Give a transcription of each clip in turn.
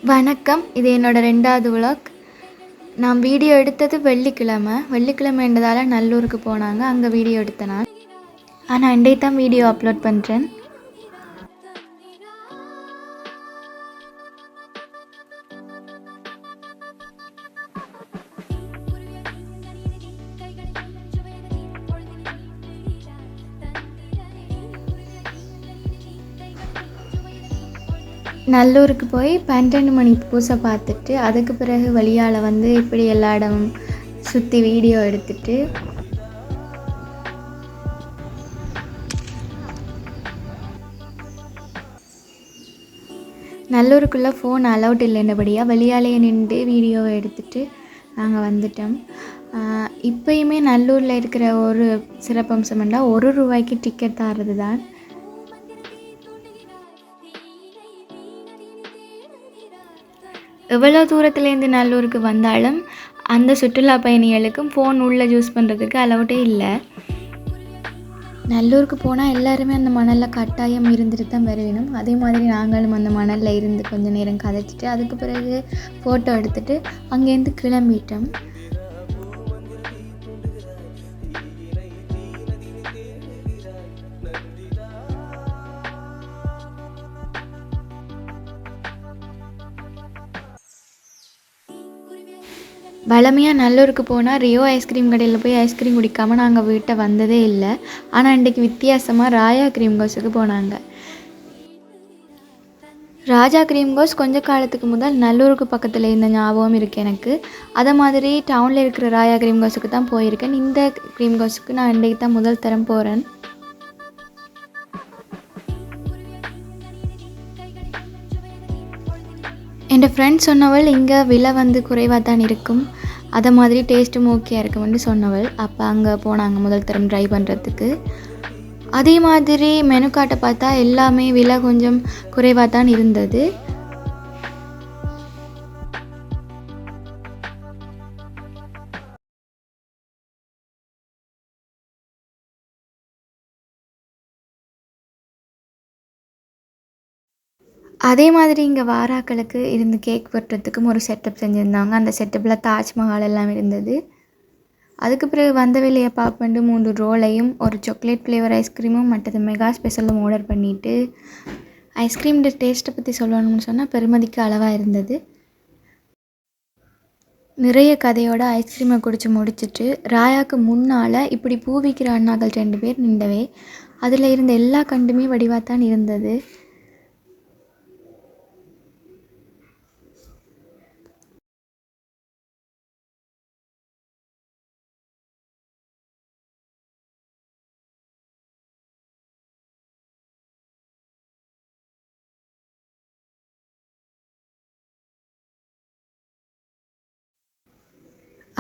வணக்கம். இது என்னோட 2வது விலாக். நான் வீடியோ எடுத்தது வெள்ளிக்கிழமைன்றதால நல்லூருக்கு போனாங்க. அங்கே வீடியோ எடுத்தேன் நான். ஆனால் இன்றைக்கு தான் வீடியோ அப்லோட் பண்ணுறேன். நல்லூருக்கு போய் 12 மணி பூசை பார்த்துட்டு அதுக்கு பிறகு வழியால் இப்படி எல்லா இடமும் சுற்றி வீடியோ எடுத்துட்டு நல்லூருக்குள்ளே ஃபோன் அலௌட் இல்லைன்றபடியாக வெளியாலேயே நின்று வீடியோவை எடுத்துட்டு நாங்கள் வந்துட்டோம். இப்போயுமே நல்லூரில் இருக்கிற ஒரு சிறப்பம்சம் என்றால் ₹1 டிக்கெட் தர்றது தான். எவ்வளோ தூரத்துலேருந்து நல்லூருக்கு வந்தாலும் அந்த சுற்றுலா பயணிகளுக்கும் ஃபோன் உள்ளே யூஸ் பண்ணுறதுக்கு அலௌட்டே இல்லை. நல்லூருக்கு போனால் எல்லாருமே அந்த மணலில் கட்டாயம் இருந்துட்டு தான் வருவினோம். அதே மாதிரி நாங்களும் அந்த மணலில் இருந்து கொஞ்சம் நேரம் கதைச்சிட்டு அதுக்கு பிறகு ஃபோட்டோ எடுத்துகிட்டு அங்கேருந்து கிளம்பிட்டோம். வழமையாக நல்லூருக்கு போனால் ரியோ ஐஸ்கிரீம் கடையில் போய் ஐஸ்கிரீம் குடிக்காமல் நாங்கள் வீட்டை வந்ததே இல்லை. ஆனால் இன்றைக்கு வித்தியாசமாக ராயா க்ரீம் கோஸுக்கு போனாங்க. ராஜா க்ரீம் கோஸ் கொஞ்ச காலத்துக்கு முதல் நல்லூருக்கு பக்கத்தில் இருந்த ஞாபகம் இருக்குது எனக்கு. அதை மாதிரி டவுனில் இருக்கிற ராயா க்ரீம் கோஸுக்கு தான் போயிருக்கேன். இந்த க்ரீம் கோஸுக்கு நான் இன்றைக்கு தான் முதல் தரம் போகிறேன். என் ஃப்ரெண்ட் சொன்னவள் இங்கே விலை குறைவாக தான் இருக்கும், அதை மாதிரி டேஸ்ட்டும் ஓகேயாக இருக்கும்னு சொன்னவள். அப்போ அங்கே போனாங்க முதல் தரம் ட்ரை பண்ணுறதுக்கு. அதே மாதிரி மெனு கார்ட்டை பார்த்தா எல்லாமே விலை கொஞ்சம் குறைவாக தான் இருந்தது. அதே மாதிரி இங்கே வாராக்களுக்கு இருந்து கேக் வெட்டுறதுக்கும் ஒரு செட்டப் செஞ்சுருந்தாங்க. அந்த செட்டப்பில் தாஜ்மஹால் எல்லாம் இருந்தது. அதுக்கு பிறகு வந்த வெளியே பார்ப்பண்டு 3 ரோலையும் ஒரு சாக்லேட் ஃப்ளேவர் ஐஸ்கிரீமும் மற்றது மெகா ஸ்பெஷலும் ஆர்டர் பண்ணிவிட்டு ஐஸ்கிரீம் டேஸ்ட்டை பற்றி சொல்லணும்னு சொன்னால் பெருமதிக்கு அளவாக இருந்தது. நிறைய கதையோட ஐஸ்கிரீமை குடித்து முடிச்சுட்டு ராயாவுக்கு முன்னால் இப்படி பூ விற்கிற அண்ணாக்கள் 2 பேர் நின்றவே அதில் இருந்த எல்லா கண்டுமே வடிவாக தான் இருந்தது.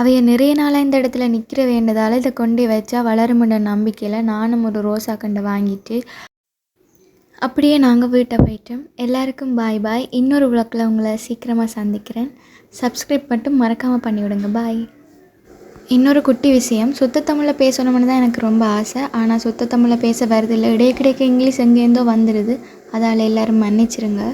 அவைய நிறைய நாளாக இந்த இடத்துல நிற்கிற வேண்டதால் இதை கொண்டு வச்சா வளருமுன்ற நம்பிக்கையில் நானும் ஒரு ரோசா கண்டை வாங்கிட்டு அப்படியே நாங்கள் வீட்டை போயிட்டோம். எல்லாருக்கும் பாய் பாய். இன்னொரு விளக்கில் உங்களை சீக்கிரமாக சந்திக்கிறேன். சப்ஸ்கிரைப் மட்டும் மறக்காமல் பண்ணிவிடுங்க. பாய். இன்னொரு குட்டி விஷயம், சுத்த தமிழில் பேசணும்னு தான் எனக்கு ரொம்ப ஆசை. ஆனால் சுத்த தமிழில் பேச வருதில்லை. இடைக்கிடைக்கு இங்கிலீஷ் எங்கேருந்தோ வந்துடுது. அதால் எல்லோரும் மன்னிச்சிருங்க.